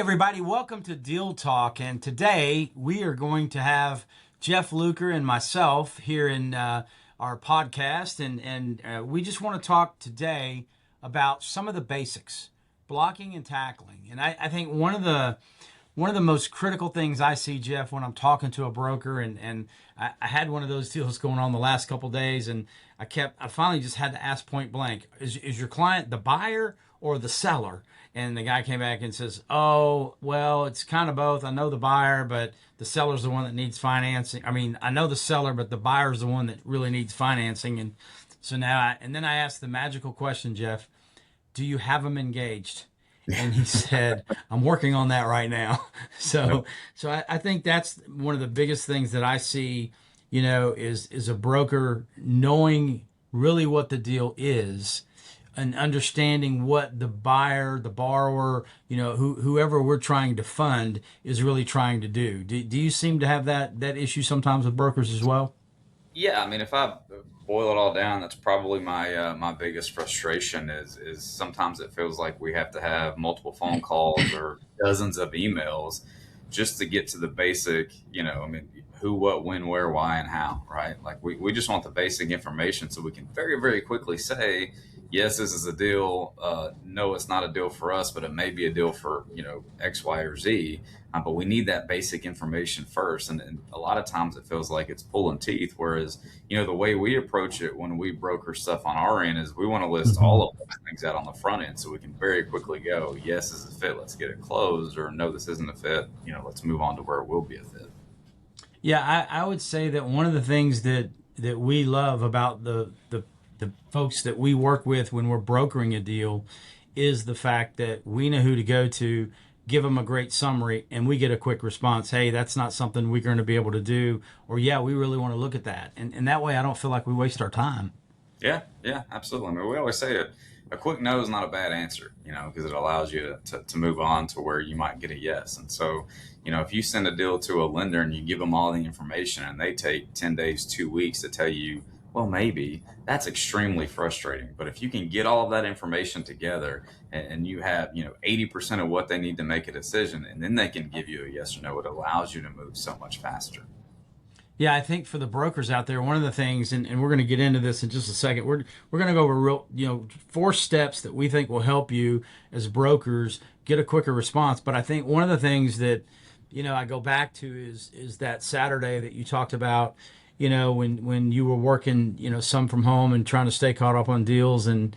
everybody, welcome to Deal Talk. And today we are going to have Jeff Luker and myself here in our podcast. And we just want to talk today about some of the basics, blocking and tackling. And I think one of the most critical things I see, Jeff, when I'm talking to a broker, and I had one of those deals going on the last couple of days, and I finally just had to ask point blank, is your client the buyer or the seller? And the guy came back and says, oh, well, it's kind of both. I know the buyer, but the seller's the one that needs financing. I mean, I know the seller, but the buyer's the one that really needs financing. And so then I asked the magical question, Jeff, do you have them engaged? And he said, I'm working on that right now. So I think that's one of the biggest things that I see, is a broker knowing really what the deal is and understanding what the buyer, the borrower, whoever we're trying to fund is really trying to do. Do you seem to have that issue sometimes with brokers as well? Yeah, I mean, if I boil it all down, that's probably my biggest frustration is sometimes it feels like we have to have multiple phone calls or dozens of emails just to get to the basic, I mean, who, what, when, where, why, and how, right? Like we just want the basic information so we can very, very quickly say, yes, this is a deal. No, it's not a deal for us, but it may be a deal for, X, Y, or Z. But we need that basic information first. And a lot of times it feels like it's pulling teeth. Whereas, the way we approach it when we broker stuff on our end is we want to list all of those things out on the front end so we can very quickly go, yes, this is a fit. Let's get it closed. Or no, this isn't a fit. Let's move on to where it will be a fit. Yeah, I would say that one of the things that we love about the folks that we work with when we're brokering a deal is the fact that we know who to go to, give them a great summary, and we get a quick response. Hey, that's not something we're going to be able to do. Or, yeah, we really want to look at that. And that way I don't feel like we waste our time. Yeah, absolutely. I mean, we always say a quick no is not a bad answer, because it allows you to move on to where you might get a yes. And so, if you send a deal to a lender and you give them all the information and they take 10 days, 2 weeks to tell you, well, maybe, that's extremely frustrating. But if you can get all of that information together and you have, 80% of what they need to make a decision, and then they can give you a yes or no, it allows you to move so much faster. Yeah, I think for the brokers out there, one of the things, and we're going to get into this in just a second, we're going to go over 4 steps that we think will help you as brokers get a quicker response. But I think one of the things that, I go back to is that Saturday that you talked about, when you were working, some from home and trying to stay caught up on deals. And,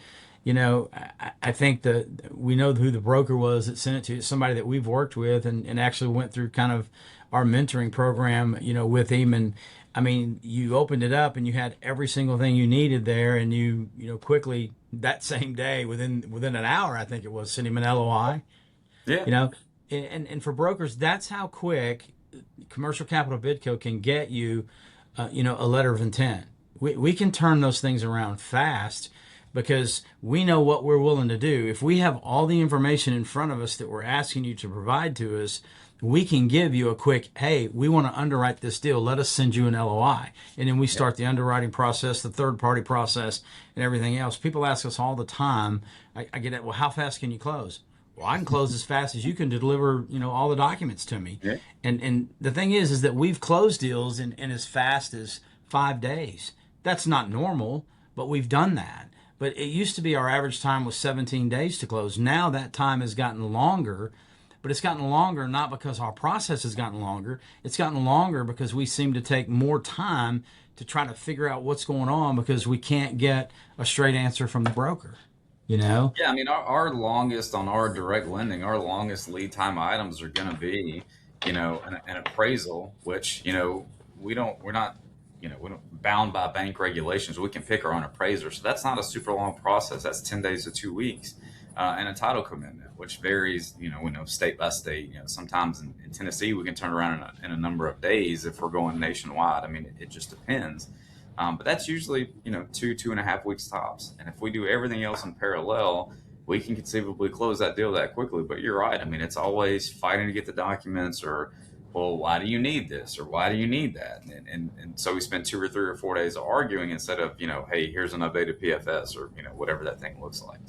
I think that we know who the broker was that sent it to you, somebody that we've worked with and actually went through kind of our mentoring program, with him. And I mean, you opened it up and you had every single thing you needed there. And you quickly that same day, within an hour, I think it was, sent him an LOI, Yeah. And for brokers, that's how quick Commercial Capital Bidco can get you, a letter of intent. We can turn those things around fast because we know what we're willing to do. If we have all the information in front of us that we're asking you to provide to us, we can give you a quick, hey, we want to underwrite this deal. Let us send you an LOI. And then we start the underwriting process, the third party process, and everything else. People ask us all the time, I get it, well, how fast can you close? Well, I can close as fast as you can deliver, all the documents to me. Yeah. And the thing is that we've closed deals in as fast as 5 days. That's not normal, but we've done that. But it used to be our average time was 17 days to close. Now that time has gotten longer, but it's gotten longer not because our process has gotten longer. It's gotten longer because we seem to take more time to try to figure out what's going on because we can't get a straight answer from the broker. Yeah, I mean, our longest on our direct lending, our longest lead time items are going to be, an appraisal, which, we're not, we're not bound by bank regulations. We can pick our own appraiser. So that's not a super long process. That's 10 days to 2 weeks. And a title commitment, which varies, state by state. Sometimes in Tennessee, we can turn around in a number of days if we're going nationwide. I mean, it just depends. But that's usually, 2.5 weeks tops. And if we do everything else in parallel, we can conceivably close that deal that quickly. But you're right. I mean, it's always fighting to get the documents or, well, why do you need this? Or why do you need that? And so we spend 2 or 3 or 4 days arguing instead of, hey, here's an updated PFS or, whatever that thing looks like.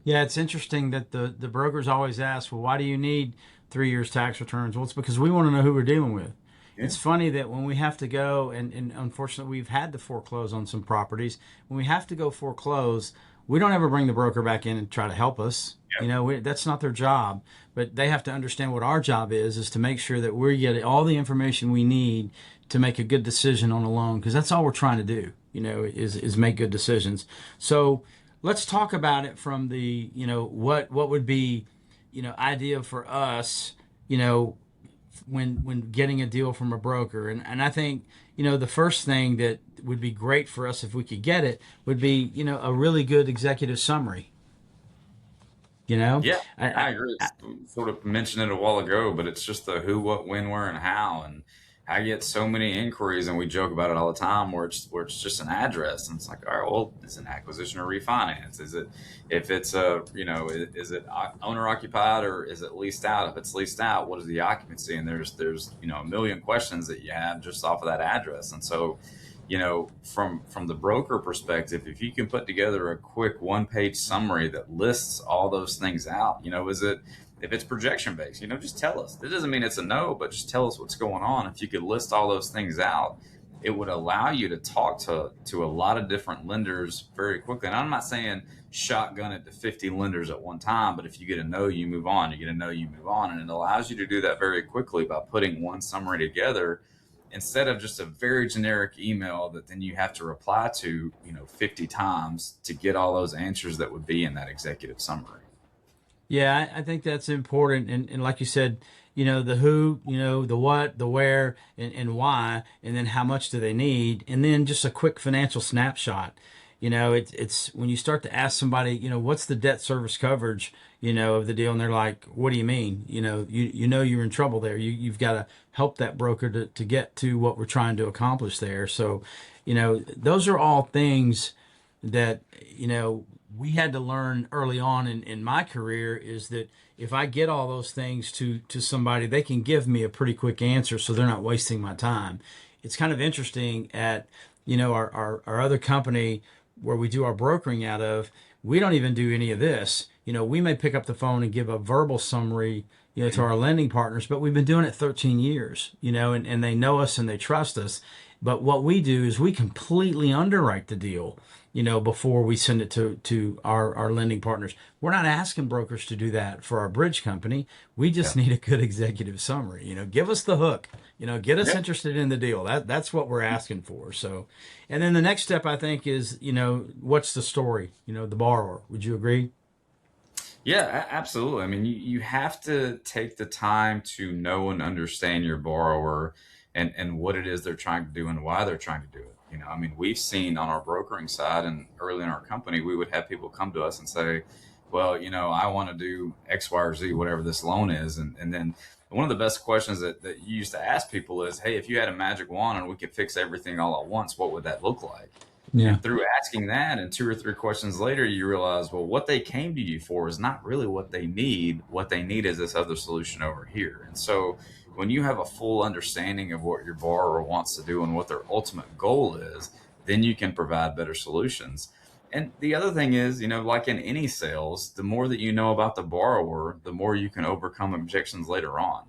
Yeah, it's interesting that the brokers always ask, well, why do you need 3 years tax returns? Well, it's because we want to know who we're dealing with. Yeah. It's funny that when we have to go, and unfortunately we've had to foreclose on some properties, when we have to go foreclose, we don't ever bring the broker back in and try to help us. That's not their job, but they have to understand what our job is to make sure that we're getting all the information we need to make a good decision on a loan, because that's all we're trying to do, is make good decisions. So let's talk about it from the, what would be, idea for us, you know, when getting a deal from a broker. And I think, the first thing that would be great for us if we could get it would be, a really good executive summary. You know, Yeah, I, I agree. It's sort of mentioned it a while ago, but it's just the who, what, when, where, and how. And I get so many inquiries, and we joke about it all the time, where it's just an address, and it's like, all right, well, is it an acquisition or refinance? Is it if it's is it owner occupied or is it leased out? If it's leased out, what is the occupancy? And there's a million questions that you have just off of that address, and so from the broker perspective, if you can put together a quick one-page summary that lists all those things out, is it if it's projection based, just tell us. It doesn't mean it's a no, but just tell us what's going on. If you could list all those things out, it would allow you to talk to a lot of different lenders very quickly. And I'm not saying shotgun it to 50 lenders at one time, but if you get a no, you move on. You get a no, you move on, and it allows you to do that very quickly by putting one summary together instead of just a very generic email that then you have to reply to 50 times to get all those answers that would be in that executive summary. Yeah, I think that's important. And like you said, the who, the what, the where, and why, and then how much do they need, and then just a quick financial snapshot. It's when you start to ask somebody, what's the debt service coverage, of the deal, and they're like, what do you mean? You're in trouble there. You've got to help that broker to get to what we're trying to accomplish there. So, those are all things that we had to learn early on in my career, is that if I get all those things to somebody, they can give me a pretty quick answer, so they're not wasting my time. It's kind of interesting at our other company where we do our brokering out of. We don't even do any of this. We may pick up the phone and give a verbal summary, to our lending partners, but we've been doing it 13 years, and they know us and they trust us. But what we do is we completely underwrite the deal, before we send it to our lending partners. We're not asking brokers to do that for our bridge company. We just Yeah. need a good executive summary. Give us the hook, get us Yeah. interested in the deal. That's what we're asking for. So, and then the next step, I think, is, what's the story, the borrower. Would you agree? Yeah, absolutely. I mean, you have to take the time to know and understand your borrower and what it is they're trying to do and why they're trying to do it. I mean, we've seen on our brokering side and early in our company, we would have people come to us and say, well, I want to do X, Y, or Z, whatever this loan is. And then one of the best questions that you used to ask people is, hey, if you had a magic wand and we could fix everything all at once, what would that look like? Yeah. And through asking that and two or three questions later, you realize, well, what they came to you for is not really what they need. What they need is this other solution over here. And so when you have a full understanding of what your borrower wants to do and what their ultimate goal is, then you can provide better solutions. And the other thing is, like in any sales, the more that you know about the borrower, the more you can overcome objections later on.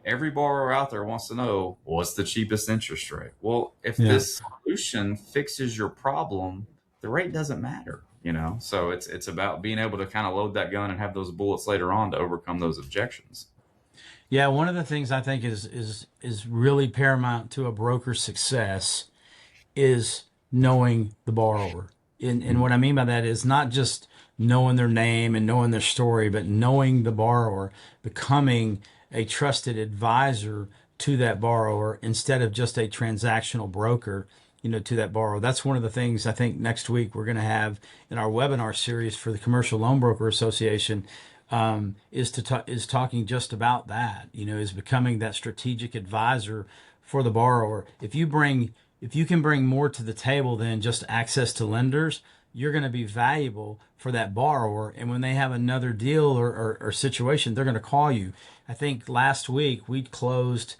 Every borrower out there wants to know, what's the cheapest interest rate? Well, if Yeah. this solution fixes your problem, the rate doesn't matter. So it's about being able to kind of load that gun and have those bullets later on to overcome those objections. Yeah, one of the things I think is really paramount to a broker's success is knowing the borrower. And Mhm. what I mean by that is not just knowing their name and knowing their story, but knowing the borrower, becoming a trusted advisor to that borrower instead of just a transactional broker, to that borrower. That's one of the things I think next week we're going to have in our webinar series for the Commercial Loan Broker Association, is talking just about that. Is becoming that strategic advisor for the borrower. If you can bring more to the table than just access to lenders, you're going to be valuable for that borrower. And when they have another deal or situation, they're going to call you. I think last week we closed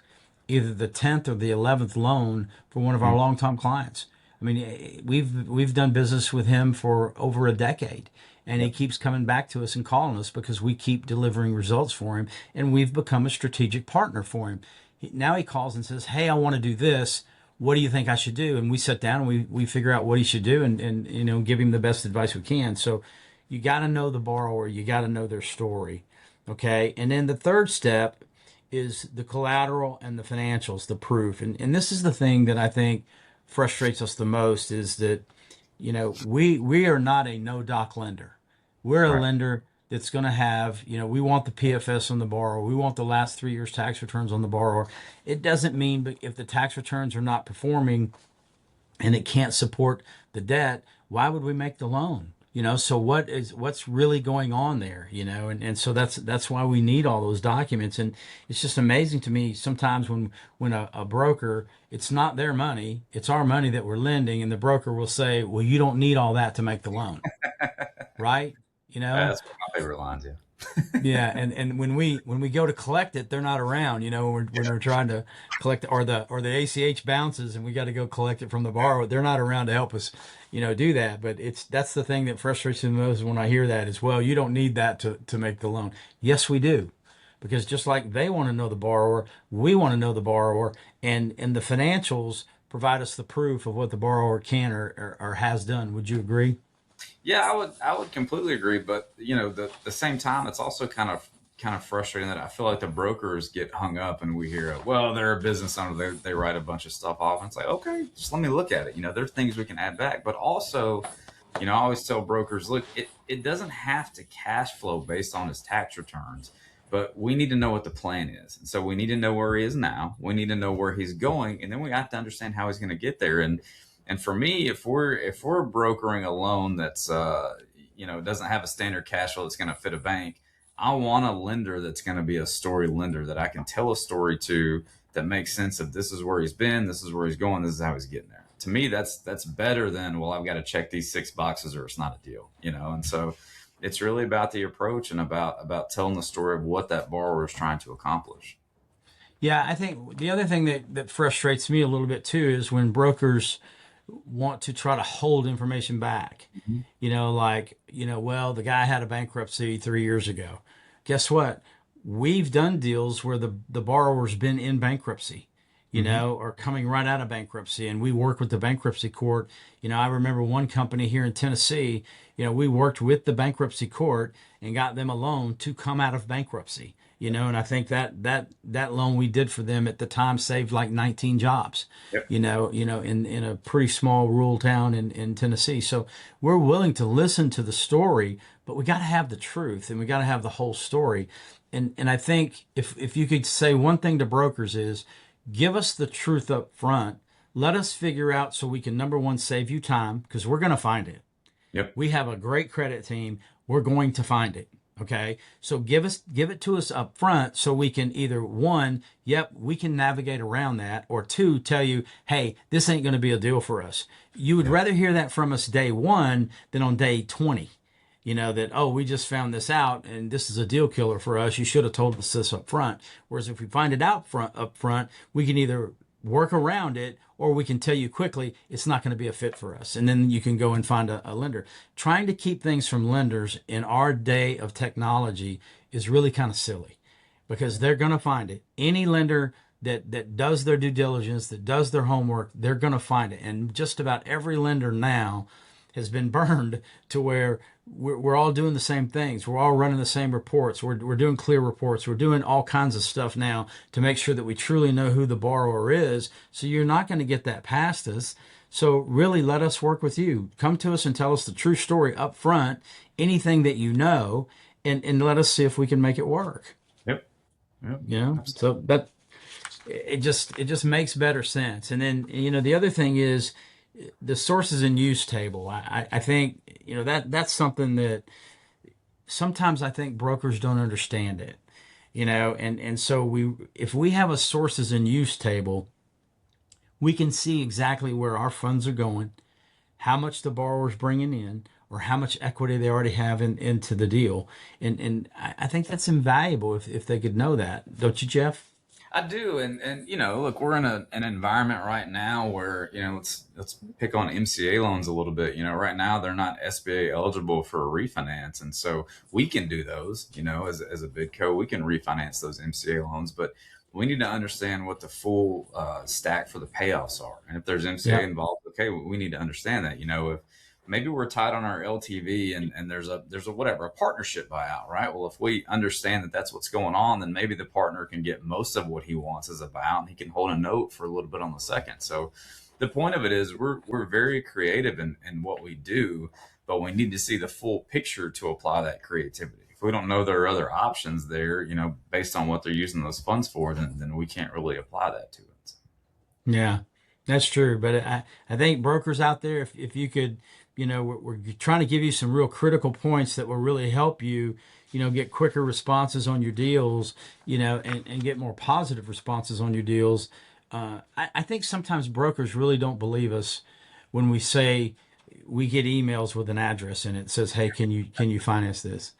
either the 10th or the 11th loan for one of our longtime clients. I mean, we've done business with him for over a decade, and he Yep. keeps coming back to us and calling us because we keep delivering results for him, and we've become a strategic partner for him. Now he calls and says, "Hey, I want to do this. What do you think I should do?" And we sit down and we figure out what he should do, and give him the best advice we can. So you got to know the borrower, you got to know their story, okay? And then the third step is the collateral and the financials, the proof. And this is the thing that I think frustrates us the most is that, we are not a no doc lender. We're a Right. lender that's going to have, we want the PFS on the borrower. We want the last 3 years tax returns on the borrower. It doesn't mean, but if the tax returns are not performing and it can't support the debt, why would we make the loan? So what's really going on there? And so that's why we need all those documents. And it's just amazing to me sometimes when a broker, it's not their money, it's our money that we're lending, and the broker will say, well, you don't need all that to make the loan, right? You know? That's one of my favorite lines. Yeah. Yeah, and when we go to collect it, they're not around. When we're trying to collect, or the ACH bounces, and we got to go collect it from the borrower. They're not around to help us, do that. But that's the thing that frustrates me the most when I hear that is, well, you don't need that to make the loan. Yes, we do, because just like they want to know the borrower, we want to know the borrower, and the financials provide us the proof of what the borrower can or has done. Would you agree? Yeah, I would completely agree, but the same time, it's also kind of frustrating that I feel like the brokers get hung up and we hear, well, they're a business owner, they write a bunch of stuff off, and it's like, okay, just let me look at it. There are things we can add back, but also, I always tell brokers, look, it doesn't have to cash flow based on his tax returns, but we need to know what the plan is, and so we need to know where he is now. We need to know where he's going, and then we have to understand how he's going to get there. And for me, if we're brokering a loan that's doesn't have a standard cash flow that's going to fit a bank, I want a lender that's going to be a story lender that I can tell a story to that makes sense of this is where he's been, this is where he's going, this is how he's getting there. To me, that's better than, well, I've got to check these 6 boxes or it's not a deal. And so it's really about the approach and about telling the story of what that borrower is trying to accomplish. Yeah, I think the other thing that frustrates me a little bit too is when brokers want to try to hold information back. Mhm. Well, the guy had a bankruptcy 3 years ago. Guess what? We've done deals where the borrower's been in bankruptcy, Mhm. or coming right out of bankruptcy, and we work with the bankruptcy court. I remember one company here in Tennessee, we worked with the bankruptcy court and got them a loan to come out of bankruptcy. And I think that loan we did for them at the time saved like 19 jobs, Yep. in a pretty small rural town in Tennessee. So we're willing to listen to the story, but we got to have the truth and we got to have the whole story. And I think if you could say one thing to brokers is give us the truth up front. Let us figure out so we can, number one, save you time because we're going to find it. Yep. We have a great credit team. We're going to find it. Okay. So give it to us up front so we can either one, yep, we can navigate around that, or two, tell you, hey, this ain't going to be a deal for us. You would Yep. rather hear that from us day one than on day 20. That, oh, we just found this out and this is a deal killer for us. You should have told us this up front. Whereas if we find it up front, we can either work around it or we can tell you quickly it's not going to be a fit for us. And then you can go and find a lender. Trying to keep things from lenders in our day of technology is really kind of silly because they're going to find it. Any lender that does their due diligence, that does their homework, they're going to find it. And just about every lender now has been burned to where we're all doing the same things. We're all running the same reports. We're doing clear reports. We're doing all kinds of stuff now to make sure that we truly know who the borrower is. So you're not going to get that past us. So really let us work with you. Come to us and tell us the true story up front, anything that you know, and let us see if we can make it work. Yep. Yep. So that it just makes better sense. And then the other thing is the sources and use table. I think that's something that sometimes I think brokers don't understand it. And so if we have a sources and use table, we can see exactly where our funds are going, how much the borrower's bringing in, or how much equity they already have into the deal. And I think that's invaluable if they could know that, don't you, Jeff? I do, and look, we're in an environment right now where let's pick on MCA loans a little bit. Right now they're not SBA eligible for a refinance, and so we can do those. As a big co, we can refinance those MCA loans, but we need to understand what the full stack for the payoffs are, and if there's MCA Yeah. involved, okay, we need to understand that. If maybe we're tight on our LTV and there's a whatever, a partnership buyout, right? Well, if we understand that that's what's going on, then maybe the partner can get most of what he wants as a buyout and he can hold a note for a little bit on the second. So the point of it is we're very creative in what we do, but we need to see the full picture to apply that creativity. If we don't know there are other options there, based on what they're using those funds for, then we can't really apply that to it. Yeah, that's true. But I think brokers out there, if you could, we're trying to give you some real critical points that will really help you, get quicker responses on your deals, and get more positive responses on your deals. I think sometimes brokers really don't believe us when we say we get emails with an address and it says, "Hey, can you finance this?"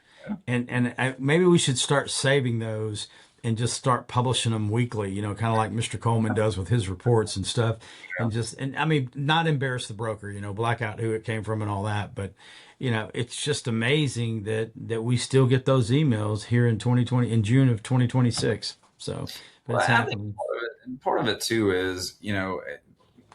Maybe we should start saving those and just start publishing them weekly, kind of like Mr. Coleman does with his reports and stuff. And I mean, not embarrass the broker, black out who it came from and all that. But, it's just amazing that we still get those emails here in 2020, in June of 2026. So, but Well, it's I think happening. part of it too is,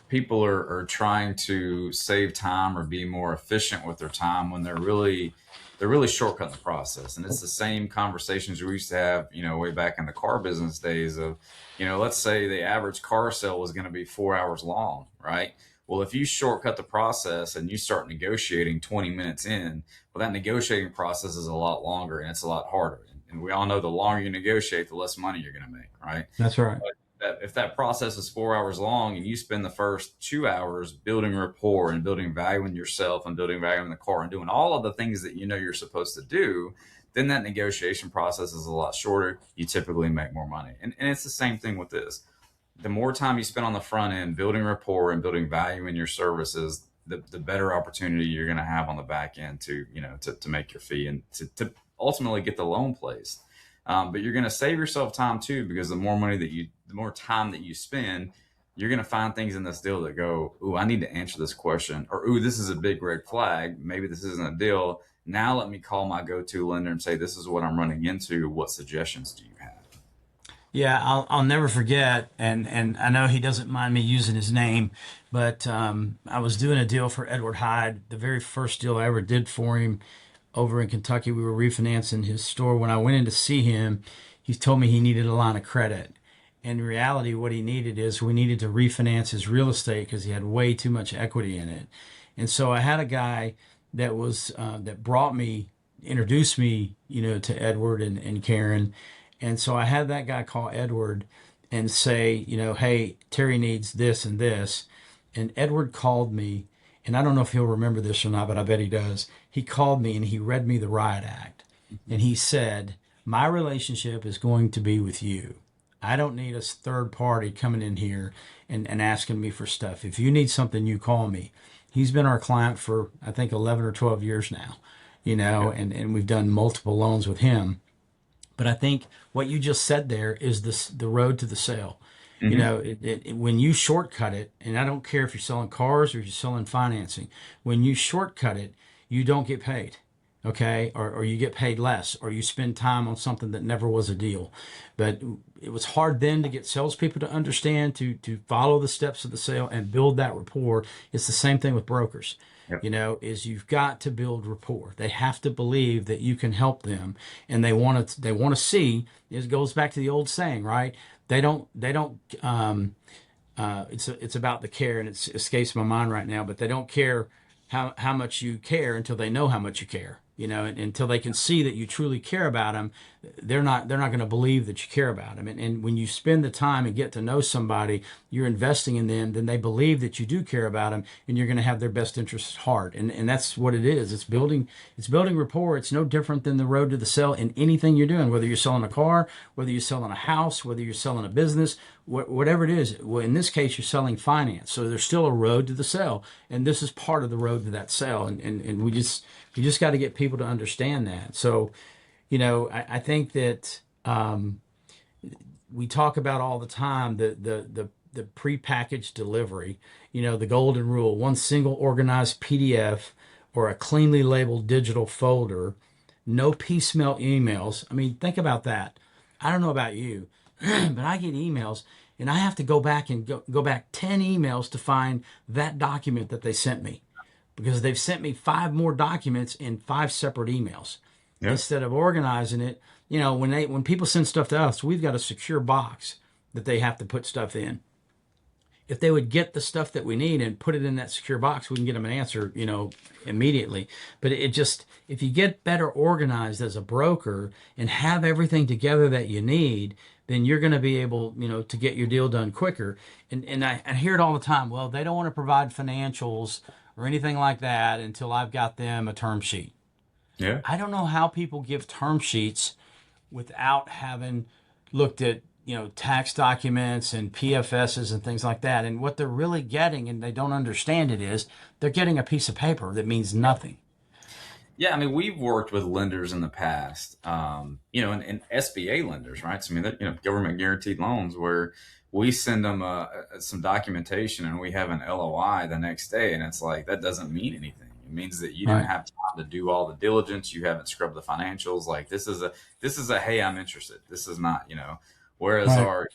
people are trying to save time or be more efficient with their time when they're really shortcutting the process. And it's the same conversations we used to have, way back in the car business days of, let's say the average car sale was going to be 4 hours long, right? Well, if you shortcut the process and you start negotiating 20 minutes in, well, that negotiating process is a lot longer and it's a lot harder. And we all know the longer you negotiate, the less money you're going to make, right? That's right. That if that process is 4 hours long and you spend the first 2 hours building rapport and building value in yourself and building value in the car and doing all of the things that you're supposed to do, then that negotiation process is a lot shorter. You typically make more money. And it's the same thing with this. The more time you spend on the front end building rapport and building value in your services, the better opportunity you're going to have on the back end to make your fee and to ultimately get the loan placed. But you're going to save yourself time too, because the more time that you spend, you're going to find things in this deal that go, "Ooh, I need to answer this question," or "Ooh, this is a big red flag. Maybe this isn't a deal. Now let me call my go-to lender and say, this is what I'm running into. What suggestions do you have?" Yeah, I'll never forget, and I know he doesn't mind me using his name, but I was doing a deal for Edward Hyde, the very first deal I ever did for him over in Kentucky. We were refinancing his store. When I went in to see him, he told me he needed a line of credit. In reality, what he needed is we needed to refinance his real estate because he had way too much equity in it. And so I had a guy that brought me, introduced me, to Edward and Karen. And so I had that guy call Edward and say, "Hey, Terry needs this and this." And Edward called me, and I don't know if he'll remember this or not, but I bet he does. He called me and he read me the riot act. And he said, "My relationship is going to be with you. I don't need a third party coming in here and asking me for stuff. If you need something, you call me." He's been our client for, I think, 11 or 12 years now, Okay. and we've done multiple loans with him. But I think what you just said there is the road to the sale. Hmm. When you shortcut it, and I don't care if you're selling cars or you're selling financing, when you shortcut it, you don't get paid. Okay, or you get paid less, or you spend time on something that never was a deal. But it was hard then to get salespeople to understand, to follow the steps of the sale and build that rapport. It's the same thing with brokers. Yep. Is you've got to build rapport. They have to believe that you can help them, and they want to see. It goes back to the old saying, right? They don't. It's about the care, and it escapes my mind right now. But they don't care how much you care until they know how much you care. And until they can see that you truly care about them, they're not going to believe that you care about them. And when you spend the time and get to know somebody, you're investing in them, then they believe that you do care about them, and you're going to have their best interests at heart. And that's what it is. It's building rapport. It's no different than the road to the sale in anything you're doing, whether you're selling a car, whether you're selling a house, whether you're selling a business, whatever it is. Well, in this case, you're selling finance, so there's still a road to the sale, and this is part of the road to that sale. And we just got to get people to understand that. So, I think that we talk about all the time, the prepackaged delivery, the golden rule: one single organized PDF or a cleanly labeled digital folder, no piecemeal emails. I mean, think about that. I don't know about you, but I get emails and I have to go back and go back 10 emails to find that document that they sent me, because they've sent me five more documents in five separate emails. Yeah. Instead of organizing it, when people send stuff to us, we've got a secure box that they have to put stuff in. If they would get the stuff that we need and put it in that secure box, we can get them an answer, immediately. But it just, if you get better organized as a broker and have everything together that you need, then you're going to be able, to get your deal done quicker. And I hear it all the time. Well, they don't want to provide financials or anything like that until I've got them a term sheet. Yeah. I don't know how people give term sheets without having looked at, tax documents and PFSs and things like that. And what they're really getting, and they don't understand it, is they're getting a piece of paper that means nothing. Yeah, I mean, we've worked with lenders in the past, and SBA lenders, right? So, I mean, government guaranteed loans, where we send them some documentation and we have an LOI the next day, and it's like, that doesn't mean anything. It means that you didn't Right. have time to do all the diligence. You haven't scrubbed the financials. Like, this is a hey, I'm interested. This is not. Whereas Right. our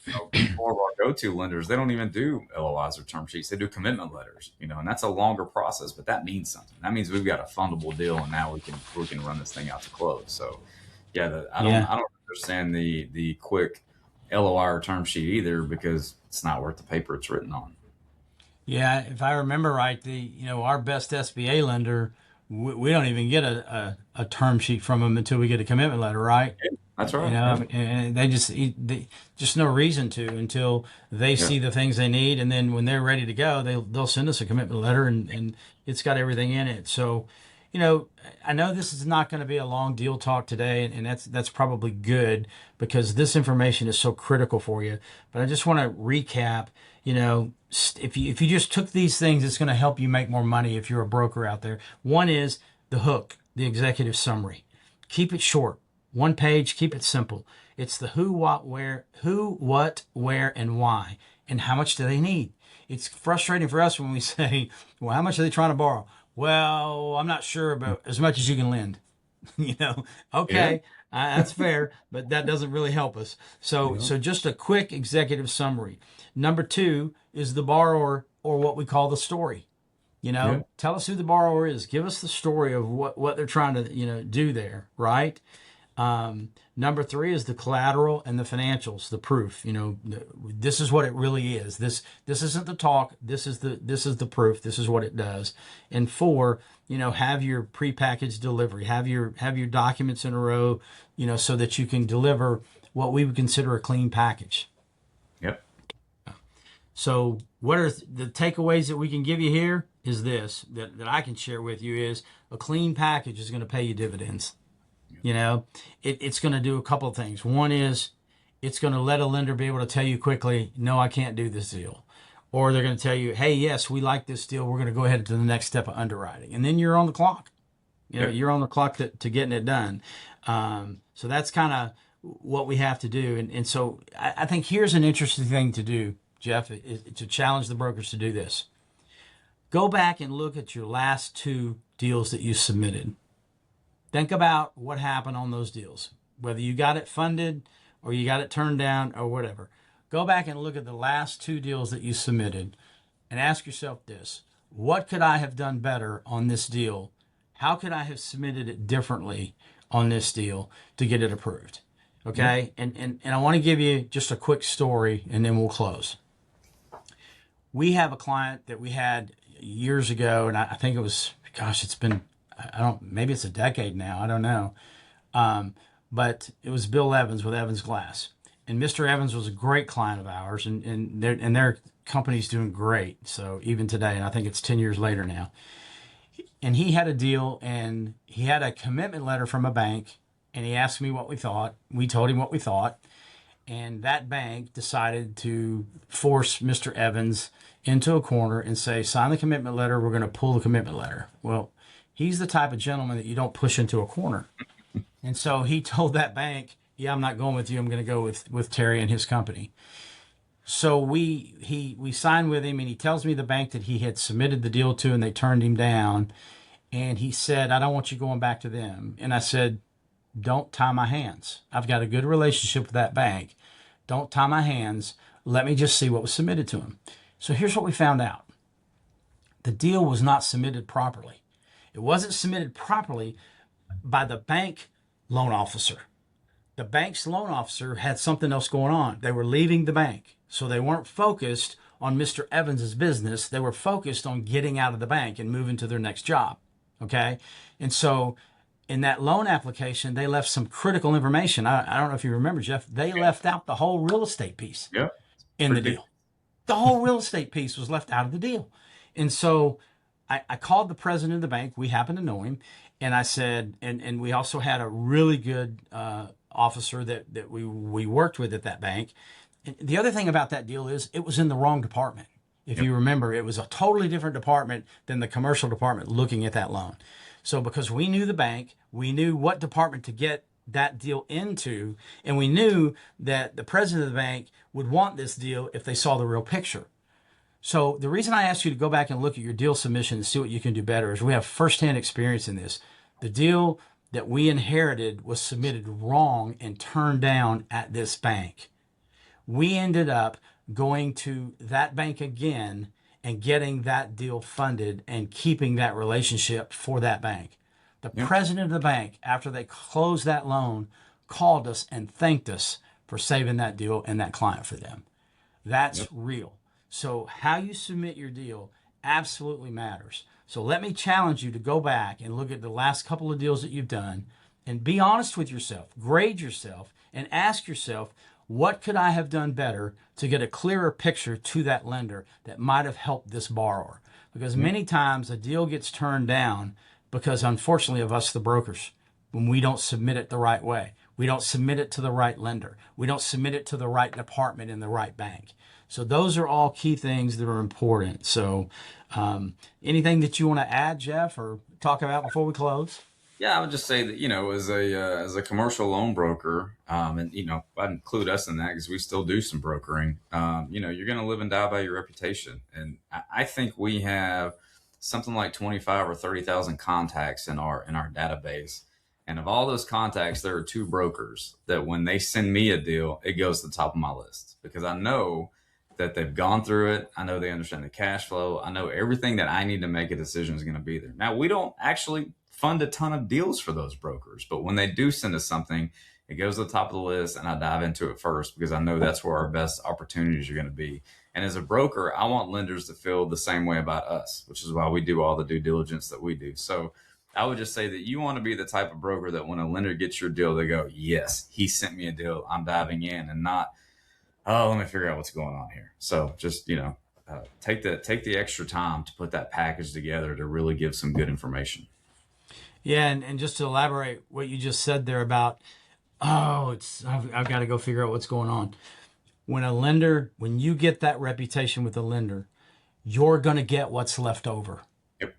more of our go-to lenders, they don't even do LOIs or term sheets. They do commitment letters, and that's a longer process, but that means something. That means we've got a fundable deal, and now we can run this thing out to close. So, yeah, I don't Yeah. I don't understand the quick LOI or term sheet either, because it's not worth the paper it's written on. Yeah. If I remember right, our best SBA lender, we don't even get a term sheet from them until we get a commitment letter, right? That's right. Yeah. And just no reason to until they Yeah. see the things they need, and then when they're ready to go, they'll send us a commitment letter, and it's got everything in it. So, I know this is not going to be a long deal talk today, and that's probably good, because this information is so critical for you. But I just want to recap. If you just took these things, it's going to help you make more money if you're a broker out there. One is the hook, the executive summary. Keep it short. One page, keep it simple. It's the who, what, where, and why, and how much do they need. It's frustrating for us when we say, well, how much are they trying to borrow? Well, I'm not sure, but as much as you can lend. you know, Yeah. okay, that's fair, but that doesn't really help us. So, Yeah. so just a quick executive summary. Number two is the borrower, or what we call the story. Yeah. Tell us who the borrower is. Give us the story of what they're trying to, do there, right? Number three is the collateral and the financials, the proof. This is what it really is. This isn't the talk. This is the proof. This is what it does. And four, have your prepackaged delivery. Have your documents in a row, so that you can deliver what we would consider a clean package. Yep. So what are the takeaways that we can give you here? Is this that I can share with you is a clean package is going to pay you dividends. It's going to do a couple of things. One is it's going to let a lender be able to tell you quickly, no, I can't do this deal. Or they're going to tell you, hey, yes, we like this deal. We're going to go ahead to the next step of underwriting. And then you're on the clock. Yep. You're on the clock to getting it done. So that's kind of what we have to do. And so I think here's an interesting thing to do, Jeff, is to challenge the brokers to do this. Go back and look at your last two deals that you submitted. Think about what happened on those deals, whether you got it funded or you got it turned down or whatever. Go back and look at the last two deals that you submitted and ask yourself this: what could I have done better on this deal? How could I have submitted it differently on this deal to get it approved? Yep. Okay. And I want to give you just a quick story and then we'll close. We have a client that we had years ago, and I think it was, gosh, it's been, I don't, maybe it's a decade now. I don't know. But it was Bill Evans with Evans Glass. And Mr. Evans was a great client of ours, and their company's doing great. So even today, and I think it's 10 years later now. And he had a deal, and he had a commitment letter from a bank, and he asked me what we thought. We told him what we thought. And that bank decided to force Mr. Evans into a corner and say, sign the commitment letter. We're going to pull the commitment letter. Well, he's the type of gentleman that you don't push into a corner. And so he told that bank, yeah, I'm not going with you. I'm going to go with Terry and his company. So we signed with him, and he tells me the bank that he had submitted the deal to, and they turned him down. And he said, I don't want you going back to them. And I said, don't tie my hands. I've got a good relationship with that bank. Don't tie my hands. Let me just see what was submitted to him. So here's what we found out. The deal was not submitted properly. It wasn't submitted properly by the bank loan officer. The bank's loan officer had something else going on. They were leaving the bank. So they weren't focused on Mr. Evans's business. They were focused on getting out of the bank and moving to their next job. Okay. And so in that loan application, they left some critical information. I don't know if you remember, Jeff, they left out the whole real estate piece Yeah, in the pretty deal. The whole real estate piece was left out of the deal. And so I called the president of the bank. We happen to know him. And I said, and we also had a really good officer that we worked with at that bank. And the other thing about that deal is it was in the wrong department. If you remember, it was a totally different department than the commercial department looking at that loan. So because we knew the bank, we knew what department to get that deal into, and we knew that the president of the bank would want this deal if they saw the real picture. So the reason I asked you to go back and look at your deal submission and see what you can do better is we have firsthand experience in this. The deal that we inherited was submitted wrong and turned down at this bank. We ended up going to that bank again and getting that deal funded and keeping that relationship for that bank. The president of the bank, after they closed that loan, called us and thanked us for saving that deal and that client for them. That's real. So how you submit your deal absolutely matters. So let me challenge you to go back and look at the last couple of deals that you've done and be honest with yourself, grade yourself, and ask yourself, what could I have done better to get a clearer picture to that lender that might have helped this borrower? Because many times a deal gets turned down because, unfortunately, of us, the brokers, when we don't submit it the right way. We don't submit it to the right lender. We don't submit it to the right department in the right bank. So those are all key things that are important. So anything that you want to add, Jeff, or talk about before we close? Yeah, I would just say that as a commercial loan broker, and I'd include us in that because we still do some brokering. You're going to live and die by your reputation, and I think we have something like 25 or 30,000 contacts in our database. And of all those contacts, there are two brokers that when they send me a deal, it goes to the top of my list because I know that they've gone through it. I know they understand the cash flow. I know everything that I need to make a decision is going to be there. Now, we don't actually fund a ton of deals for those brokers, but when they do send us something, it goes to the top of the list and I dive into it first because I know that's where our best opportunities are going to be. And as a broker, I want lenders to feel the same way about us, which is why we do all the due diligence that we do. So I would just say that you want to be the type of broker that when a lender gets your deal, they go, yes, he sent me a deal. I'm diving in, and not, oh, let me figure out what's going on here. So just, take the extra time to put that package together to really give some good information. Yeah, and just to elaborate what you just said there about, I've got to go figure out what's going on. When you get that reputation with a lender, you're going to get what's left over. Yep.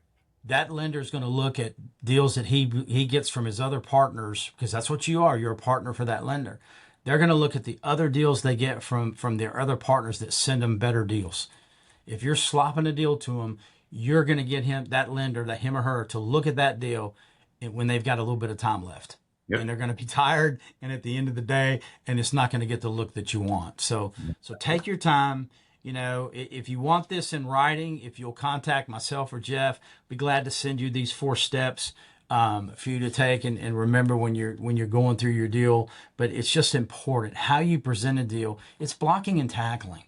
That lender is going to look at deals that he gets from his other partners, because that's what you are. You're a partner for that lender. They're going to look at the other deals they get from their other partners that send them better deals. If you're slopping a deal to them, you're going to get that lender, him or her, to look at that deal when they've got a little bit of time left. Yep. And they're going to be tired, and at the end of the day, and it's not going to get the look that you want. So take your time. If you want this in writing, if you'll contact myself or Jeff, be glad to send you these 4 steps for you to take and remember when you're going through your deal. But it's just important how you present a deal. It's blocking and tackling,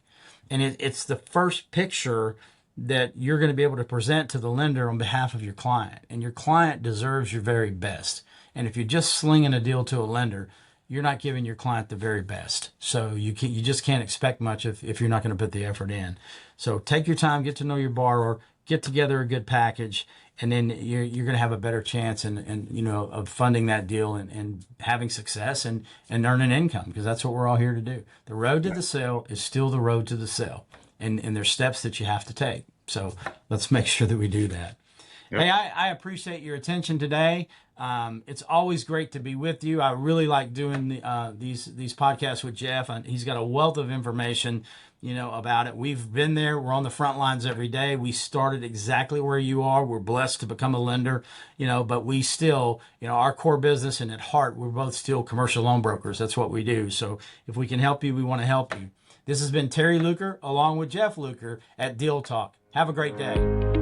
and it's the first picture that you're going to be able to present to the lender on behalf of your client, and your client deserves your very best. And if you're just slinging a deal to a lender, you're not giving your client the very best. So you just can't expect much if you're not going to put the effort in. So take your time, get to know your borrower, get together a good package, and then you're going to have a better chance of funding that deal and having success and earning income, because that's what we're all here to do. The road to the sale is still the road to the sale, and there's steps that you have to take. So let's make sure that we do that. Hey, Yep. I appreciate your attention today. It's always great to be with you. I really like doing these podcasts with Jeff, and he's got a wealth of information, about it. We've been there. We're on the front lines every day. We started exactly where you are. We're blessed to become a lender, but we still, our core business and at heart, we're both still commercial loan brokers. That's what we do. So if we can help you, we want to help you. This has been Terry Luker along with Jeff Luker at Deal Talk. Have a great day.